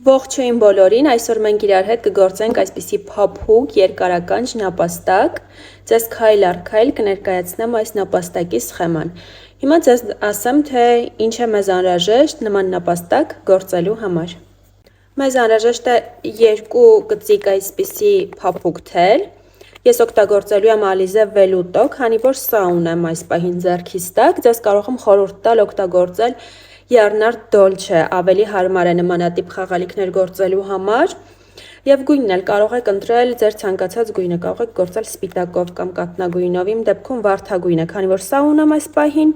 Ողջույն բոլորին, այսօր մենք իրար հետ կգործենք այսպիսի փափուկ երկարականջ նապաստակ, ձեզ քայլ առ քայլ կներկայացնեմ այս նապաստակի սխեման։ Հիմա ձեզ ասեմ, թե ինչ է մեզ անհրաժեշտ նման նապաստակ գործելու համար։ Մեզ անհրաժեշտ է 2 կծիկ այսպիսի փափուկ թել։ Ես օգտագործելու եմ Alizé Velluto, քանի որ սա ունեմ այս պահին ձեռքիս տակ, ձեզ կարող եմ խորհուրդ տալ օգտագործել Yarnart Dolce, ավելի հարմար է նմանատիպ խաղալիքներ գործելու համար, եւ գույնն էլ կարող եք ընտրել ձեր ցանկացած գույնը, կարող եք գործել սպիտակով կամ կաթնագույնով, իմ դեպքում վարդագույնը, քանի որ սա ունեմ այս պահին,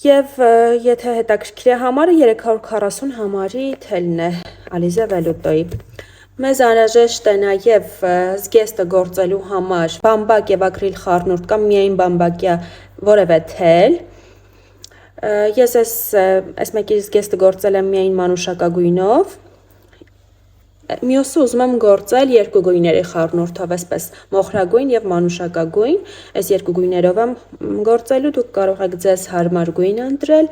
եւ եթե հետաքրքիր է համարը 340 համարի թելն է Alizé Velluto-ի։ Մեզ անհրաժեշտ է նաև զգեստը գործելու համար բամբակ եւ ակրիլ խառնուրդ կամ միայն բամբակյա որևէ թել։ Ես այս մեկի զգեստը գործել եմ միայն մանուշակագույնով։ Մյուսը ուզում եմ գործել 2 գույների խառնուրդով, այսպես մոխրագույն եւ մանուշակագույն։ Այս 2 գույներով եմ գործելու, դուք կարող եք ձեզ հարմար գույն ընտրել։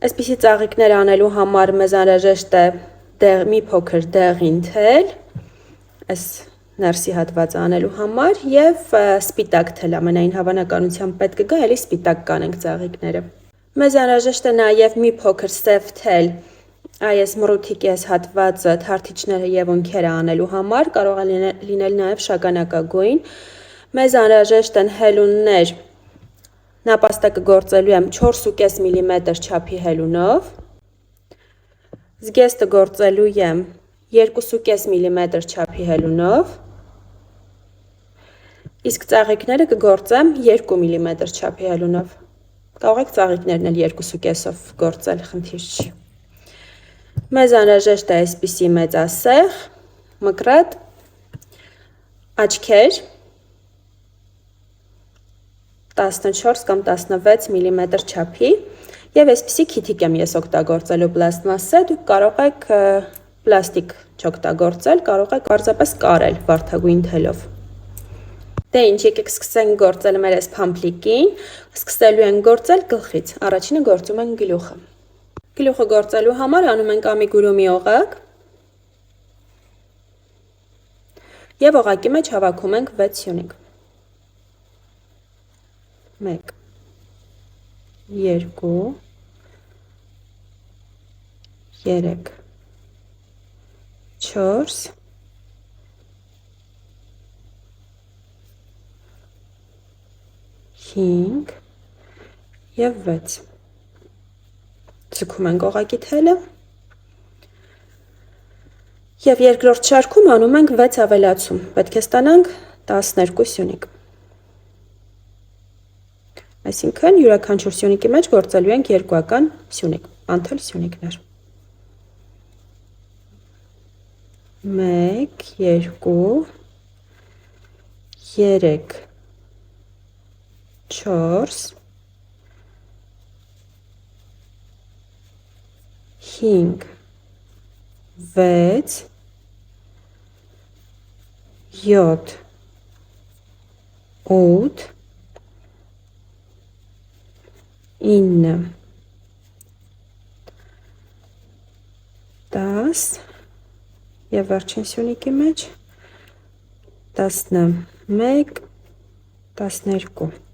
Այսպիսի ծաղիկներ անելու համար մեզ անհրաժեշտ է մի փոքր դեղին թել, այս ներսի հատվածը անելու համար եւ սպիտակ թել, ամենայն հավանականությամբ պետք կգա, էլի սպիտակ կանենք ծաղիկները։ Մեզ անհրաժեշտ է նաև մի փոքր սև թել այս մռութիկի այս հատվածը թարթիչները եւ ունքերը անելու համար, կարող է լինել նաև շագանակագույն։ Մեզ անհրաժեշտ են հելուններ, նապաստակը գործելու եմ 4.5 մմ չափի հելունով, զգեստը գործելու եմ 2.5 մմ չափի հելունով, իսկ ծաղիկները կգործեմ 2 մմ չափի հելունով։ Կարող եք ծաղիկներն էլ 2.5-ով գործել, խնդիր չի։ Մեզ անհրաժեշտ է այսպիսի մեծասեղ, մկրատ, աչքեր 14 կամ 16 մմ չափի եւ այսպիսի քիթիկ եմ ես օգտագործելու պլաստմասե, դուք կարող եք պլաստիկ չօգտագործել, կարող եք պարզապես կարել վարդագույն թելով։ Դե ինչ, եկեք սկսենք գործել մեր այս փամփլիկին, սկսելու ենք գործել գլխից, առաջինը գործում ենք գլուխը։ Գլուխը գործելու համար անում ենք ամիգուրումի օղակ եւ օղակի մեջ հավաքում ենք 6 սյունիկ։ 1 2 3 4 5 եւ 6։ Ձգում ենք օղակի թելը եւ երկրորդ շարքում անում ենք 6 ավելացում, պետք է ստանանք 12 սյունիկ։ Այսինքն յուրաքանչյուր սյունիկի մեջ գործելու ենք երկուական սյունիկ, անթել սյունիկներ։ 1 2 3 4 5 6 7 8 9 10 եւ վերջին սյունիկի մեջ 11 12։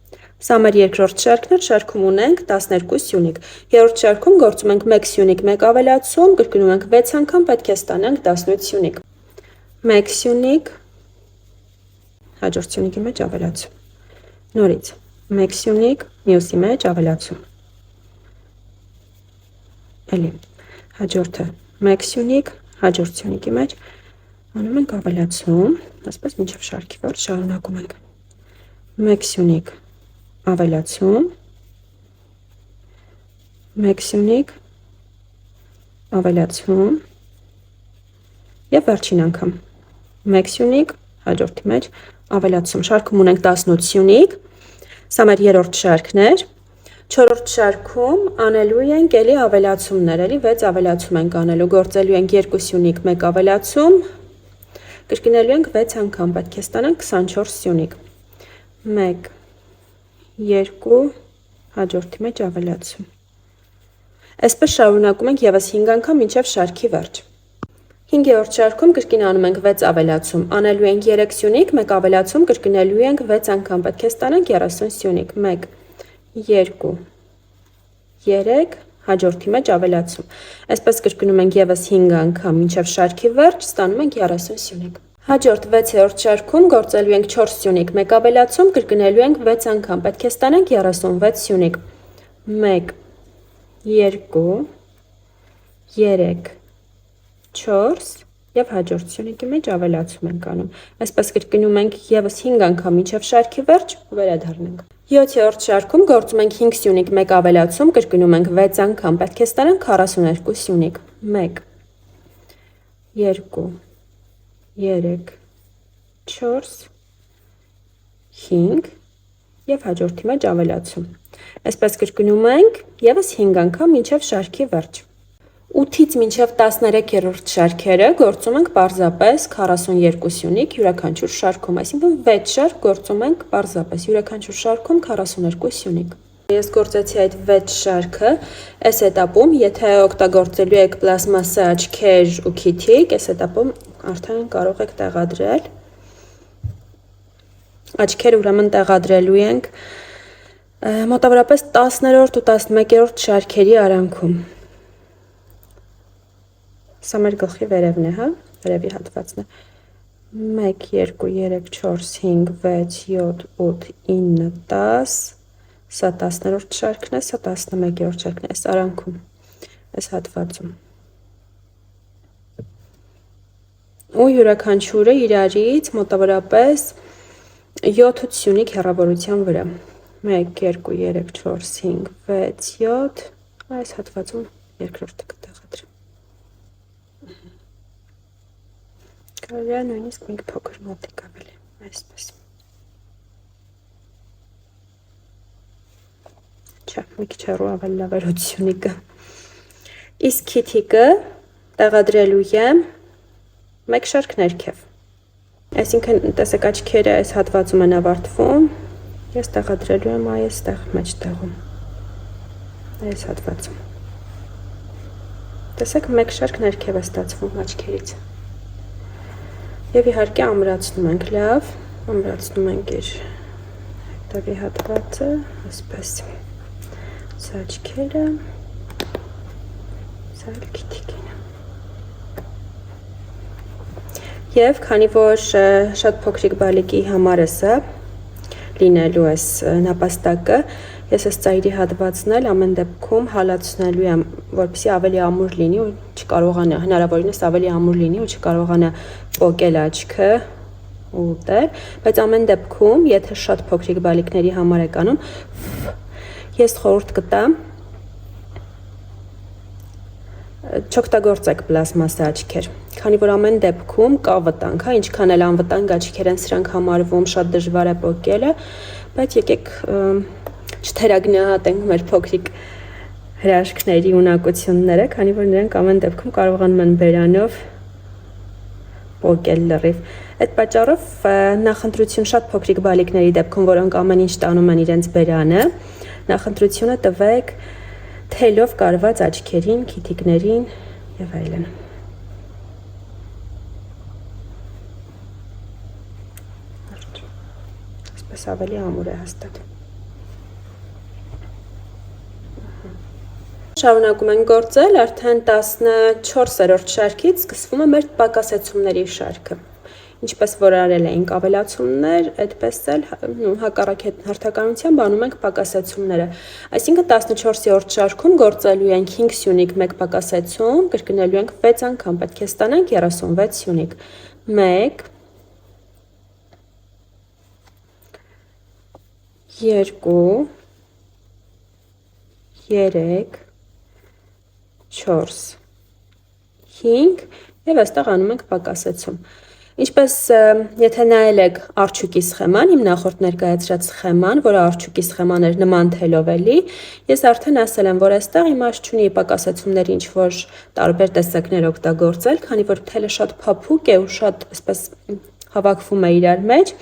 Սա մեր երկրորդ շարքն է, շարքում ունենք 12 սյունիկ։ Երրորդ շարքում գործում ենք 1 սյունիկ, 1 ավելացում, կրկնում ենք 6 անգամ, պետք է ստանանք 18 սյունիկ։ 1 սյունիկ, հաջորդ սյունիկի մեջ ավելացում։ Նորից 1 սյունիկ, մյուսի մեջ ավելացում։ Էլի հաջորդը 1 սյունիկ, հաջորդ սյունիկի մեջ անում ենք ավելացում, այսպես մինչև շարքի վերջ շարունակում ենք։ 1 սյունիկ, ավելացում, 1 սյունիկ, ավելացում եւ վերջին անգամ 1 սյունիկ, հաջորդի մեջ ավելացում։ Շարքում ունենք 18 սյունիկ, սա մեր երրորդ շարքն էր։ Չորրորդ շարքում անելու ենք էլի ավելացումներ, էլի 6 ավելացում ենք անելու, գործելու ենք 2 սյունիկ, 1 ավելացում, կրկնելու ենք 6 անգամ, պետք է ստանանք 24 սյունիկ։ 1 2 հաջորդի մեջ ավելացում։ Այսպես շարունակում ենք եւս 5 անգամ մինչև շարքի վերջ։ 5-րդ շարքում կրկին անում ենք 6 ավելացում, անելու ենք 3 սյունիկ, 1 ավելացում, կրկնելու ենք 6 անգամ, պետք է ստանանք 30 սյունիկ, 1, 2, 3, հաջորդի մեջ ավելացում, այսպես կրկնում ենք եւս 5 անգամ, մինչև շարքի վերջ, ստանում ենք 30 սյունիկ։ Հաջորդ 6-րդ շարքում գործելու ենք 4 սյունիկ, 1 ավելացում, կրկնելու ենք 6 անգամ, պետք է ստանանք 36 սյունիկ, 1, 2, 3, 4 և հաջորդ սյունիկի մեջ ավելացում ենք անում, այսպես կրկնում ենք եւս 5 անգամ մինչև շարքի վերջ ու վերադառնանք։ 7-րդ շարքում գործում ենք 5 սյունիկ, 1 ավելացում, կրկնում ենք 6 անգամ, պետք է ստանանք 42 սյունիկ, 1, 2, 3, 4, 5 և հաջորդի մեջ ավելացում, այսպես կրկնում ենք եւս 5 անգամ մինչև շարքի վերջ։ 8-ից մինչև 13-րդ շարքերը գործում ենք պարզապես 42 սյունիկ յուրաքանչյուր շարքում, այսինքն 6 շարք գործում ենք պարզապես յուրաքանչյուր շարքում 42 սյունիկ։ Ես գործեցի այդ 6 շարքը, այս էտապում, եթե օգտագործելու եք պլաստմասե աչքեր ու քիթիկ, այս էտապում արդեն կարող եք տեղադրել։ Աչքերը ուրեմն տեղադրելու ենք մոտավորապես 10-րդ ու 11-րդ շարքերի արանքում։ Սա մեր գլխի վերևն է, հա, վերևի հատվածն է, 1, 2, 3, 4, 5, 6, 7, 8, 9, 10, սա 10-րդ շարքն է, սա 11-րդ շարքն է, այս արանքում, այս հատվածում։ Ու յուրաքանչյուրը իրարից մոտավորապես 7 սյունիկ հեռավորության վրա, 1, 2, 3, 4, 5, 6, 7, այս հատվածում երկրորդը կտեղադրեմ։ Կարելի է նույնիսկ մի փոքր մոտիկ ավելի, այսպես։ Չէ, մի քիչ հեռու ավելի լավ էր 8 սյունիկը։ Իսկ քիթիկը տեղադրելու եմ 1 շարք ներքև։ Այսինքն, տեսեք, աչքերը այս հատվածում են ավարտվում, ես տեղադրելու եմ այստեղ մեջտեղում։ Այս հատվածում։ Տեսեք, 1 շարք ներքև է ստացվում աչքերից։ Եվ իհարկե ամրացնում ենք լավ, ամրացնում ենք իր հետևի հատվածը, այսպես, սա աչքերը, սա քիթիկին։ Եվ քանի որ շատ փոքրիկ բալիկի համար է սա լինելու այս նապաստակը, ես այս ծայրի հատվածն էլ ամեն դեպքում հալածնելու եմ, որպեսզի ավելի ամուր լինի ու չկարողանա, հնարավորինս ավելի ամուր լինի ու չկարողանա պոկել աչքը ու ուտել, բայց ամեն դեպքում, եթե շատ փոքրիկ բալիկների համար եք անում, ես խորհուրդ կտամ չօգտագործեք պլաստմասե աչքեր, քանի որ ամեն դեպքում կա վտանգ, հա, ինչքան էլ անվտանգ աչքեր են սրանք համարվում, շատ դժվար է պոկելը, բայց եկեք չթերագնահատենք մեր փոքրիկ հրաշքների ունակությունները, քանի որ նրանք ամեն դեպքում կարողանում են բերանով պոկել լրիվ։ Այդ պատճառով նախընտրություն շատ փոքրիկ բալիկների դեպքում, որոնք ամեն ինչ տանում են իրենց բերանը, նախընտրությունը տվեք թելով կարված աչքերին, քիթիկներին եւ այլն։ Այսպես ավելի ամուր է հաստատ։ Շարունակում ենք գործել, արդեն 14-րդ շարքից սկսվում է մեր պակասեցումների շարքը։ Ինչպես որ արել էինք ավելացումներ, այդպես էլ հակառակ հերթականությամբ անում ենք պակասեցումները։ Այսինքն 14-րդ շարքում գործելու ենք 5 սյունիկ, 1 պակասեցում, կրկնելու ենք 6 անգամ, պետք է ստանանք 36 սյունիկ։ 1, 2, 3, 4, 5 և այստեղ անում ենք պակասեցում։ Ինչպես եթե նայել եք արջուկի սխեման, իմ նախորդ ներկայացրած սխեման, որը արջուկի սխեման էր նման թելով էլի, ես արդեն ասել եմ, որ այստեղ իմաստ չունի պակասեցումների ինչ-որ տարբեր տեսակներ օգտագործել, քանի որ թելը շատ փափուկ է ու շատ այսպես հավաքվում է իրար մեջ,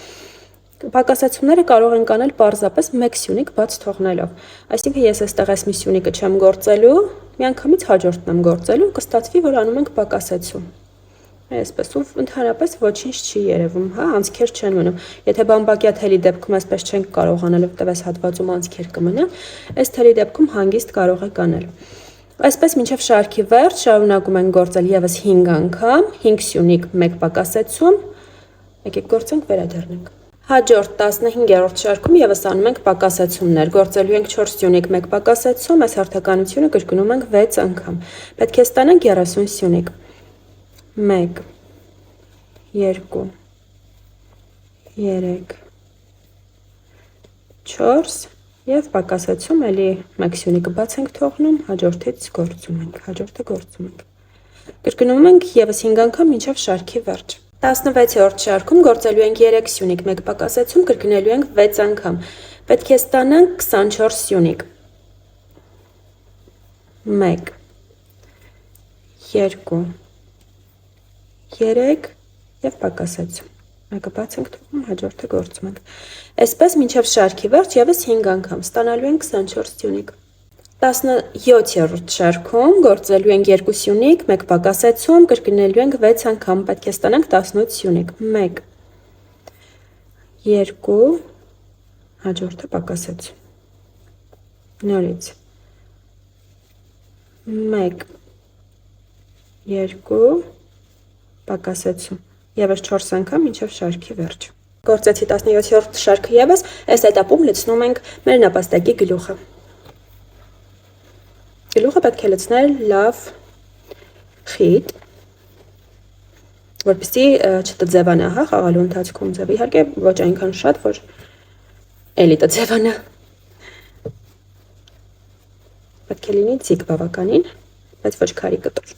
պակասեցումները կարող ենք անել պարզապես 1 սյունիկ բաց թողնելով։ Այսինքն ես այստեղ այս մի սյունիկը չեմ գործելու, միանգամից հաջորդն եմ գործելու, կստացվի, որ անում ենք պակասեցում։ Այսպես ու ընդհանրապես ոչինչ չի երևում, հա, անցքեր չեն մնում։ Եթե բամբակյա թելի դեպքում այսպես չենք կարող անել, որտեղ այս հատվածում անցքեր կմնա, այս թելի դեպքում հանգիստ կարող եք անել։ Այսպես մինչև շարքի վերջ շարունակում ենք գործել եւս 5 անգամ, 5 սյունիկ, 1 պակասեցում։ Եկեք գործենք, վերադառնանք։ Հաջորդ 15-րդ շարքում եւս անում ենք պակասեցումներ։ Գործելու ենք 4 սյունիկ, 1 պակասեցում, այս հարթականությունը կրկնում ենք 6 անգամ։ Պետք է ստանանք 30 սյունիկ։ 1 2 3 4 եւ պակասեցում էլի 1 սյունիկը բաց ենք թողնում, հաջորդից գործում ենք, հաջորդը գործում ենք։ Կրկնում ենք եւս 5 անգամ մինչեւ շարքի վերջ։ 16-րդ շարքում գործելու ենք 3 սյունիկ, 1 պակասեցում, կրկնելու ենք 6 անգամ։ Պետք է ստանանք 24 սյունիկ։ 1 2 3 եւ պակասեցում։ Մեկը բաց ենք թողնում, հաջորդը գործում ենք։ Այսպես մինչև շարքի վերջ եւս 5 անգամ ստանալու ենք 24 սյունիկ։ 17-րդ շարքում գործելու ենք 2 սյունիկ, 1 պակասեցում, կրկնելու ենք 6 անգամ, պետք է ստանանք 18 սյունիկ։ 1 2 հաջորդը պակասեցում։ Նորից 1 2 պակասեցում եւս 4 անգամ մինչև շարքի վերջ։ Գործեցի 17-րդ շարքը եւս, այս этаպում լցնում ենք մեր նապաստակի գլուխը։ Գլուխը պետք է լցնել լավ խիտ, որպեսզի չտձևանա, հա, խաղալու ընթացքում ձևը, իհարկե ոչ այնքան շատ, որ էլի տձևանա։ Պետք է լինի ձիգ բավականին, բայց ոչ քարի կտոր։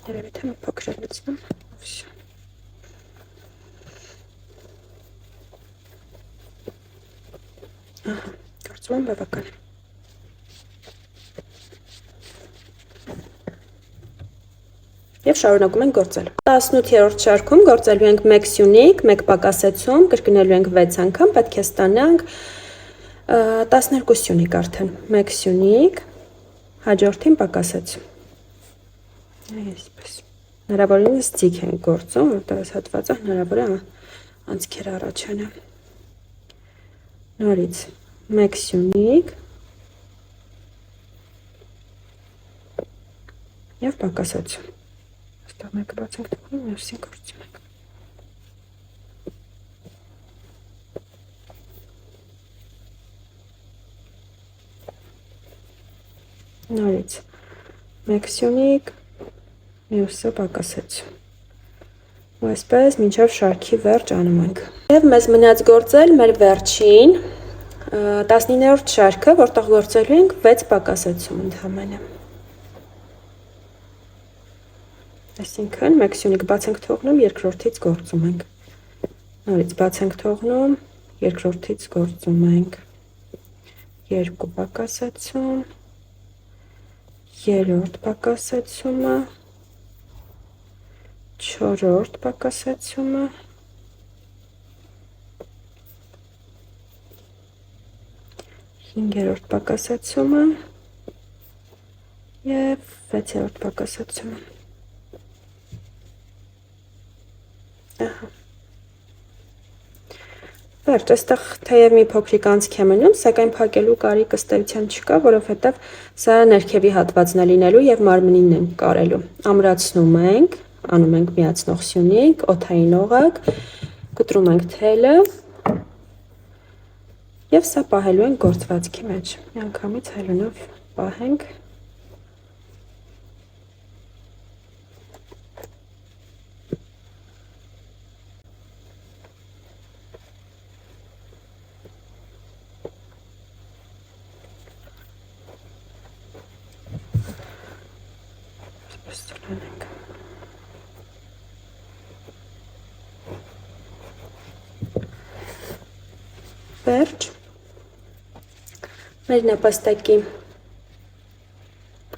Երևի թե մի փոքր լցնում։ Всё։ Ահա, կարծում եմ բավական է։ Եվ շարունակում ենք գործել։ 18-րդ շարքում գործելու ենք 1 սյունիկ, 1 պակասեցում, կրկնելու ենք 6 անգամ, պետք է ստանանք 12 սյունիկ արդեն։ 1 սյունիկ, հաջորդին պակասեցում։ Այսպես։ Հնարավորինս ձիգ ենք գործում, որտեղ այս հատվածը հնարավոր է անցքեր առաջանա։ Նորից 1 սյունիկ եւ պակասեցում։ Այստեղ մեկը բաց ենք թողնում, մյուսին գործում ենք։ Նորից 1 սյունիկ, մյուսը պակասեցում։ Ու այսպես մինչև շարքի վերջ անում ենք։ Եվ մեզ մնաց գործել մեր վերջին 19-րդ շարքը, որտեղ գործելու ենք 6 պակասեցում ընդհանրապես։ Այսինքն 1 սյունիկ բաց ենք թողնում, երկրորդից գործում ենք։ Նորից բաց ենք թողնում, երկրորդից գործում ենք։ 2 պակասեցում, երրորդ պակասեցումը, չորրորդ պակասեցումը, հինգերորդ պակասեցումը եւ 6-րդ պակասեցումը։ Ահա։ Վերջ, այստեղ թեև մի փոքրիկ անցք է մնում, սակայն փակելու կարիք ըստ էության չկա, որովհետև սա ներքևի հատվածն է լինելու եւ մարմնին ենք կարելու։ Ամրացնում ենք, անում ենք միացնող սյունիկ, օդային օղակ, կտրում ենք թելը եւ սա պահելու ենք գործվածքի մեջ։ Միանգամից հայլունով պահենք։ Վերջ, մեր նապաստակի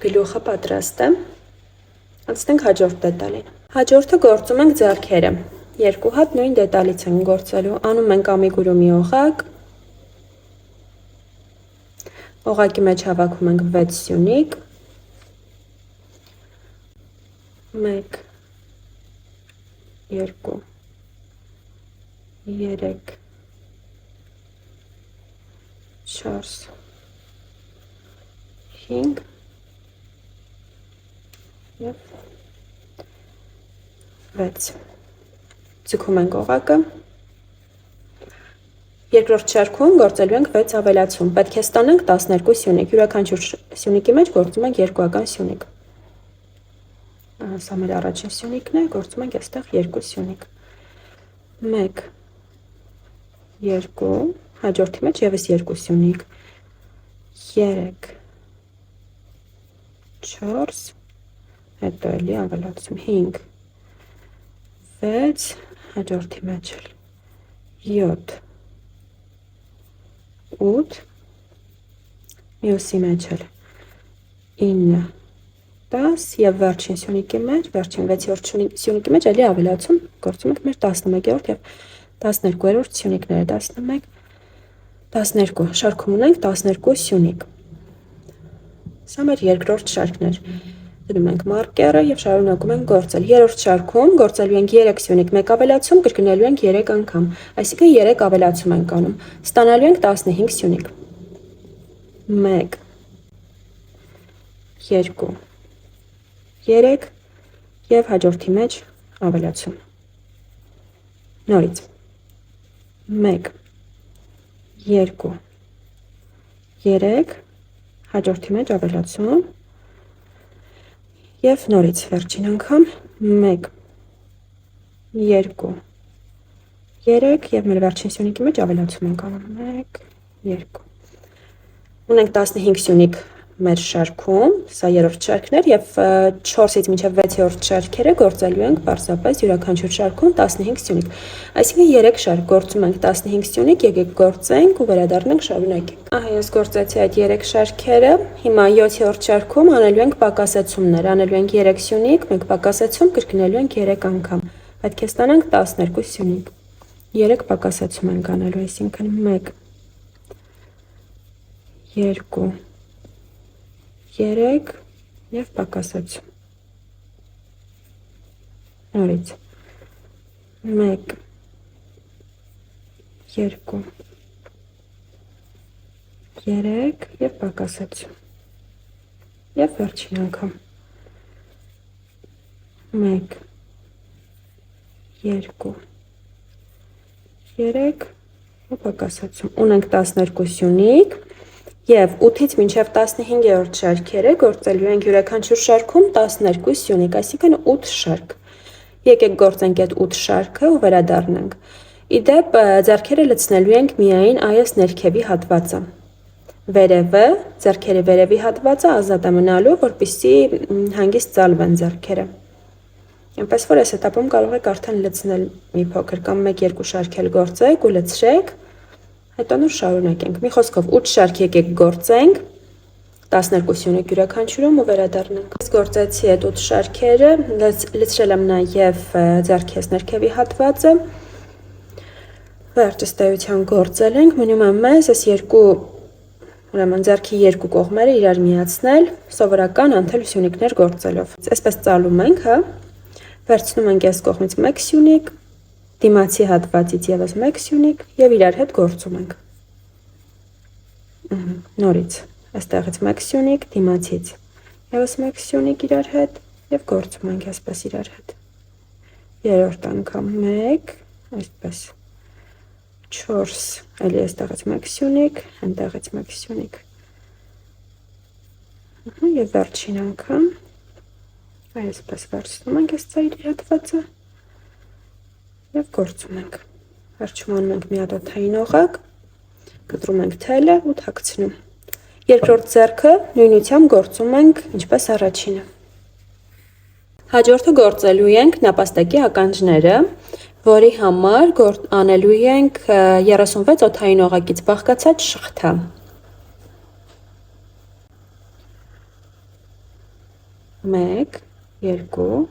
գլուխը պատրաստ է, Անցնենք հաջորդ դետալին։ Հաջորդը գործում ենք ձեռքերը։ Երկու հատ նույն դետալից ենք գործելու։ Անում ենք ամիգուրումի օղակ։ Օղակի մեջ հավաքում ենք 6 սյունիկ։ 1 2 3 4 5 և 6 ձգում ենք օղակը։ Երկրորդ շարքում գործելու ենք 6 ավելացում։ Պետք է ստանանք 12 սյունիկ։ Յուրաքանչյուր սյունիկի մեջ գործում ենք երկուական սյունիկ։ Սա մեր առաջին սյունիկն է, գործում ենք այստեղ 2 սյունիկ։ 1 2 հաջորդի մեջ եւս 2 սյունիկ։ 3 4 հետո էլի ավելացում 5 6 հաջորդի մեջ 7 8 մյուսի մեջ 9 10 եւ վերջին սյունիկի մեջ, վերջին 6-րդ սյունիկի մեջ էլի ավելացում գործում ենք մեր 11-րդ եւ 12-րդ սյունիկները 11 12 շարքում ունենք 12 սյունիկ։ Սա մեր երկրորդ շարքն էր։ Դնում ենք մարկերը եւ շարունակում ենք գործել։ Երրորդ շարքում գործելու ենք 3 սյունիկ, 1 ավելացում, կրկնելու ենք 3 անգամ։ Այսինքն 3 ավելացում ենք անում։ Ստանալու ենք 15 սյունիկ։ 1 2 3 եւ հաջորդի մեջ ավելացում։ Նորից 1 2 3 հաջորդի մեջ ավելացում եւ նորից վերջին անգամ 1 2 3 եւ մեր վերջին սյունիկի մեջ ավելացում ենք անում 1 2 ունենք 15 սյունիկ մեր շարքում, սա երրորդ շարքն էր եւ 4-ից մինչեւ 6-րդ շարքերը գործելու ենք պարզապես յուրաքանչյուր շարքում 15 սյունիկ։ Այսինքն 3 շարք գործում ենք 15 սյունիկ, եկեք գործենք ու վերադառնանք շարունակենք։ Ահա ես գործեցի այդ 3 շարքերը։ Հիմա 7-րդ շարքում անելու ենք պակասեցումներ, անելու ենք 3 սյունիկ, 1 պակասեցում, կրկնելու ենք 3 անգամ։ Պետք է ստանանք 12 սյունիկ։ 3 պակասեցում ենք անելու, այսինքն 1 2 3 եւ պակասեցում։ Նորից 1 2 3 եւ պակասեցում։ Եվ վերջին անգամ 1 2 3 ու պակասեցում։ Ունենք 12 սյունիկ եւ 8-ից մինչեւ 15-րդ շարքերը գործելու ենք յուրաքանչյուր շարքում 12 սյունիկ, այսինքն 8 շարք։ Եկեք գործենք այդ 8 շարքը ու վերադառնանք։ Իդեպ ձեռքերը լցնելու ենք միայն այս ներքևի հատվածը։ Վերևը, ձեռքերի վերևի հատվածը ազատ է մնալու, որպեսզի հանգիստ ծալվեն ձեռքերը։ Այնպես որ այս этаպում կարող եք արդեն լցնել մի փոքր կամ 1-2 շարք էլ գործեք ու լցրեք, հետո նոր շարունակենք։ Մի խոսքով 8 շարք եկեք գործենք, 12 սյունիկ յուրաքանչյուրում ու վերադառնանք։ Ես գործեցի այդ 8 շարքերը, լցրել եմ նաև ձեռքիս ներքևի հատվածը։ Վերջ ըստ էության գործել ենք, մնում է մեզ այս երկու ուրեմն ձեռքի երկու կողմերը իրար միացնել, սովորական անթել սյունիկներ գործելով։ Այսպես ծալում ենք, հա։ Վերցնում ենք այս կողմից 1 սյունիկ, դիմացի հատվածից եւս 1 սյունիկ եւ իրար հետ գործում ենք։ Նորից, այստեղից 1 սյունիկ, դիմացից եւս 1 սյունիկ իրար հետ եւ գործում ենք այսպես իրար հետ։ Երրորդ անգամ 1, այսպես 4, էլի այստեղից 1 սյունիկ, այնտեղից 1 սյունիկ։ Եվ վերջին անգամ այսպես վերցնում ենք այս ծայրի հատվածը եւ գործում ենք։ Վերջում անում ենք մի հատ օդային օղակ, կտրում ենք թելը ու թաքցնում։ Երկրորդ ձեռքը նույնությամբ գործում ենք ինչպես առաջինը։ Հաջորդը գործելու ենք նապաստակի ականջները, որի համար անելու ենք 36 օդային օղակից բաղկացած շղթա։ Մեկ, 2,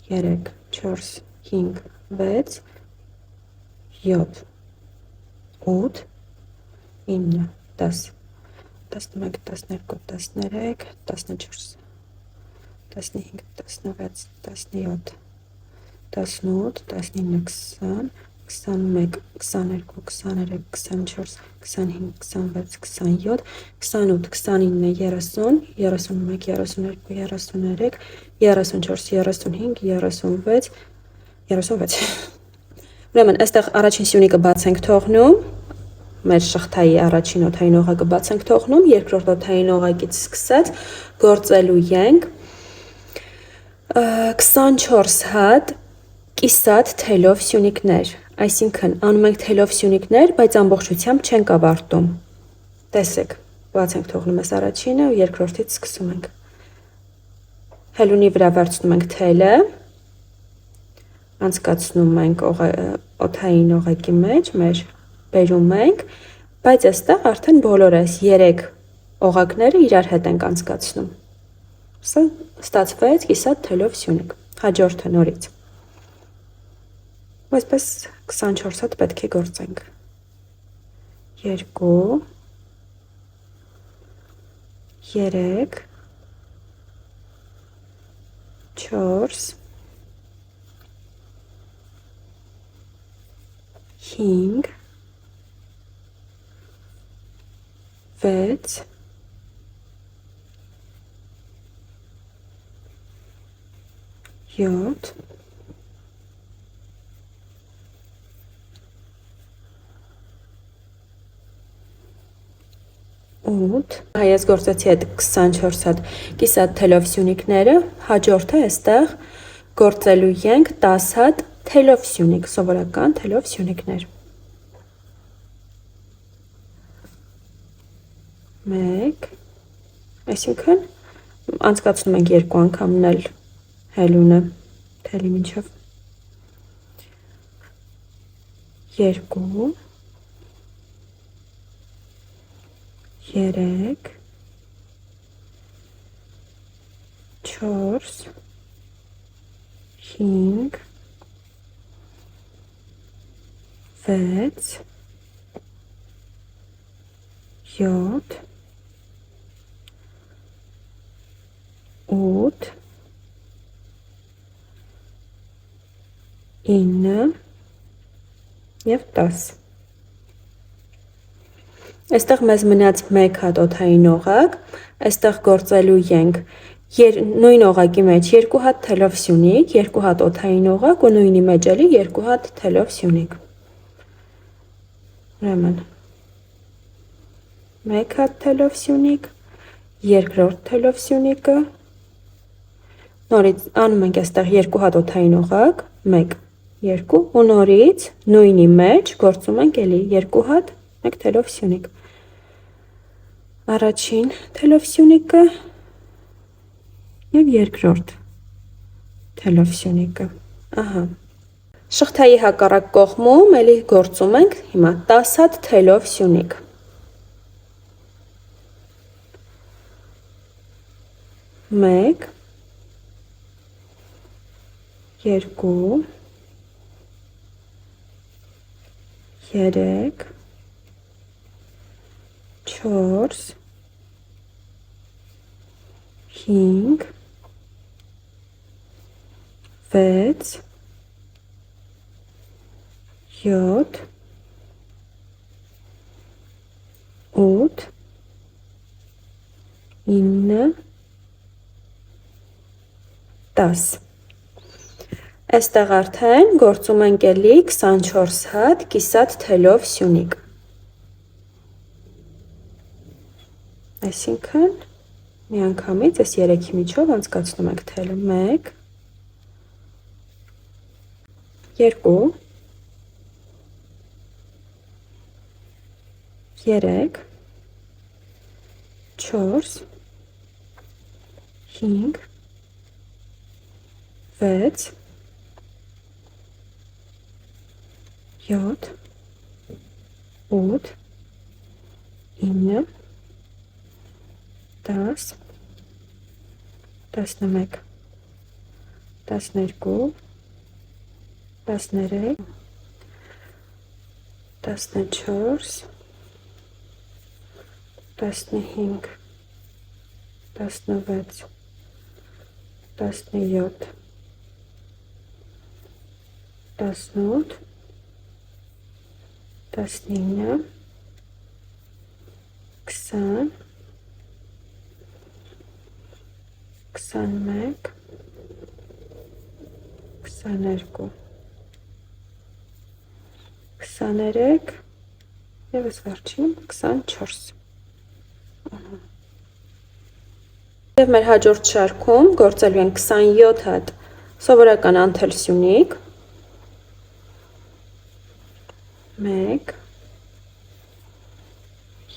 3, 4, 5, 6, 7, 8, 9, 10, 11, 12, 13, 14, 15, 16, 17, 18, 19, 20, 21, 22, 23, 24, 25, 26, 27, 28, 29, 30, 31, 32, 33, 34, 35, 36, 36. Ուրեմն, այստեղ առաջին սյունիկը բաց ենք թողնում, մեր շղթայի առաջին օդային օղակը բաց ենք թողնում, երկրորդ օդային օղակից սկսած գործելու ենք 24 հատ կիսատ թելով սյունիկներ, այսինքն անում ենք թելով սյունիկներ, բայց ամբողջությամբ չենք ավարտում, տեսեք, բաց ենք թողնում այս առաջինը ու երկրորդից սկսում ենք, հելունի վրա վերցնում ենք թելը, անցկացնում ենք օդային օղակի մեջ, մեր բերում ենք, բայց այստեղ արդեն բոլոր այս 3 օղակները իրար հետ ենք անցկացնում, սա ստացվեց կիսատ թելով սյունիկ, հաջորդը նորից, այսպես 24 հատ պետք է գործենք, 2, 3, 4, 5, 6, 7, 8, հայաց գործեցի այդ 24 հատ կիսատ թելով սյունիկները, հաջորդը այստեղ գործելու ենք 10 հատ թելով սյունիկ, սովորական թելով սյունիկներ, 1, այսինքն անցկացնում ենք 2 անգամն էլ հելունը, թելի մինչև 2, 3, 4, 5, 6, 7, 8, 9 և 10, այստեղ մեզ մնաց 1 հատ օդային օղակ, այստեղ գործելու ենք նույն օղակի մեջ 2 հատ թելով սյունիկ, 2 հատ օդային օղակ ու նույնի մեջ էլի 2 հատ թելով սյունիկ, ուրեմն 1 հատ թելով սյունիկ, երկրորդ թելով սյունիկը, նորից անում ենք այստեղ 2 հատ օդային օղակ, 1, 2 ու նորից նույնի մեջ գործում ենք էլի 2 հատ 1 թելով սյունիկ, առաջին թելով սյունիկը և երկրորդ թելով սյունիկը, ահա, շղթայի հակառակ կողմում էլի գործում ենք հիմա 10 հատ թելով սյունիկ, 1, 2, 3, 4, 5, 6, 7, 8, 9, 10, այստեղ արդեն գործում ենք էլի 24 հատ կիսատ թելով սյունիկ, այսինքն միանգամից այս 3-ի միջով անցկացնում ենք թելը, 1, 2, 3, 4, 5, 6, 7, 8, 9, 10, 11, 12, 13, 14, 15, 16, 17, 18, 19, 20, 21, 22, 23 եւս վերջին 24։ Եվ մեր հաջորդ շարքում գործելու ենք 27 հատ սովորական անթել սյունիկ, 1,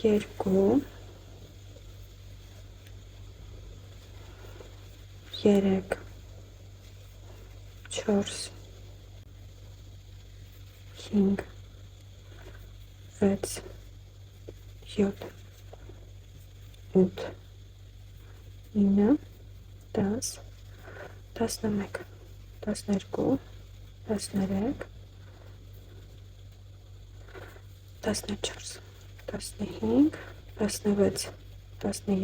2, 3, 4, 5, 6, 7, 8, 9, 10, 11, 12, 13, 14, 15, 16, 17,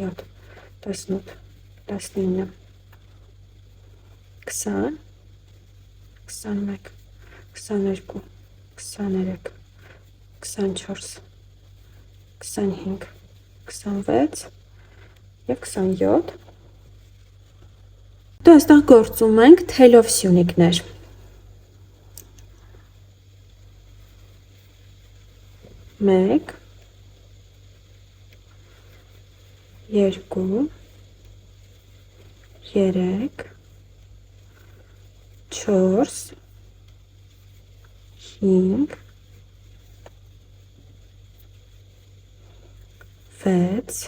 18, 19, 20, 21, 22, 23, 24, 25, 26 և 27։ Դու այստեղ գործում ենք թելով սյունիկներ։ Մեկ, երկու, երեք, չորս, հինգ, վեց,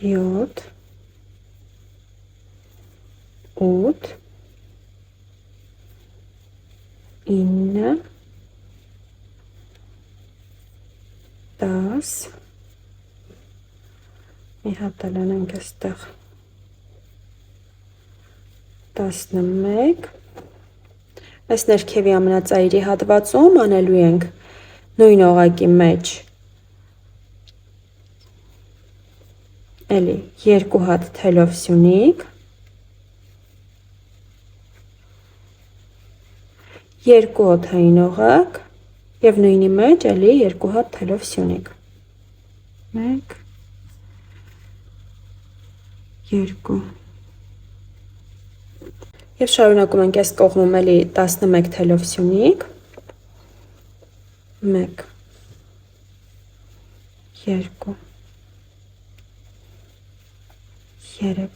7, 8, 9, 10, մի հատ անենք այստեղ 11, այս ներքևի ամենածայրի հատվածում անելու ենք նույն օղակի մեջ էլի 2 հատ թելով սյունիկ, 2 օդային օղակ և նույնի մեջ էլի 2 հատ թելով սյունիկ, 1, 2 և շարունակում ենք այս կողմում էլի 11 թելով սյունիկ, 1, 2, 3,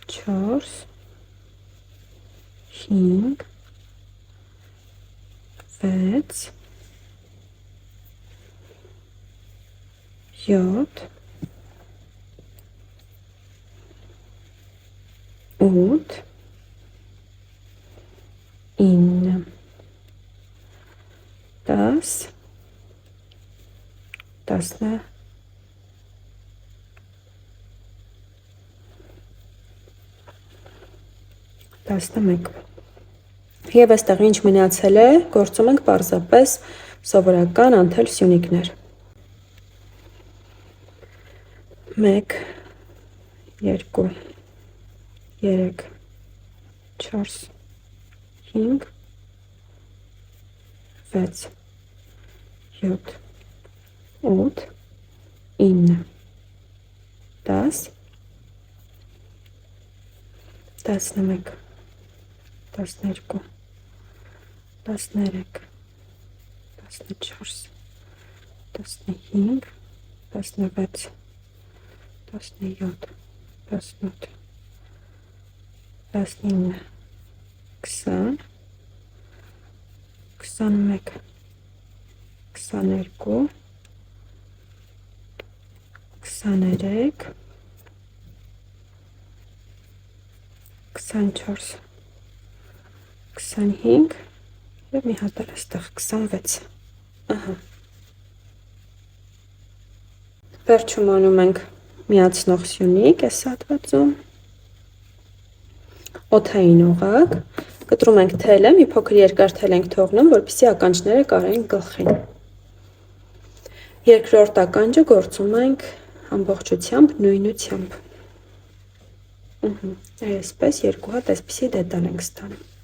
4, 5, 6, 7, 8, 9, 10, 11, և այստեղ ինչ մնացել է, գործում ենք պարզապես սովորական անթել սյունիկներ։ 1, 2, 3, 4, 5, 6, 7, 8, 9, 10, 11, 12, 13, 14, 15, 16, 17, 18, 19, 20, 21, 22, 23, 24, 25 և մի հատ այստեղ 26։ Ահա։ Վերջում անում ենք միացնող սյունիկ այս հատվածում, օդային օղակ, կտրում ենք թելը, մի փոքր երկար թել ենք թողնում, որպեսզի ականջները կարեն գլխին։ Երկրորդ ականջը գործում ենք ամբողջությամբ նույնությամբ։ Այսպես երկու հատ այսպիսի դետալ ենք ստանում։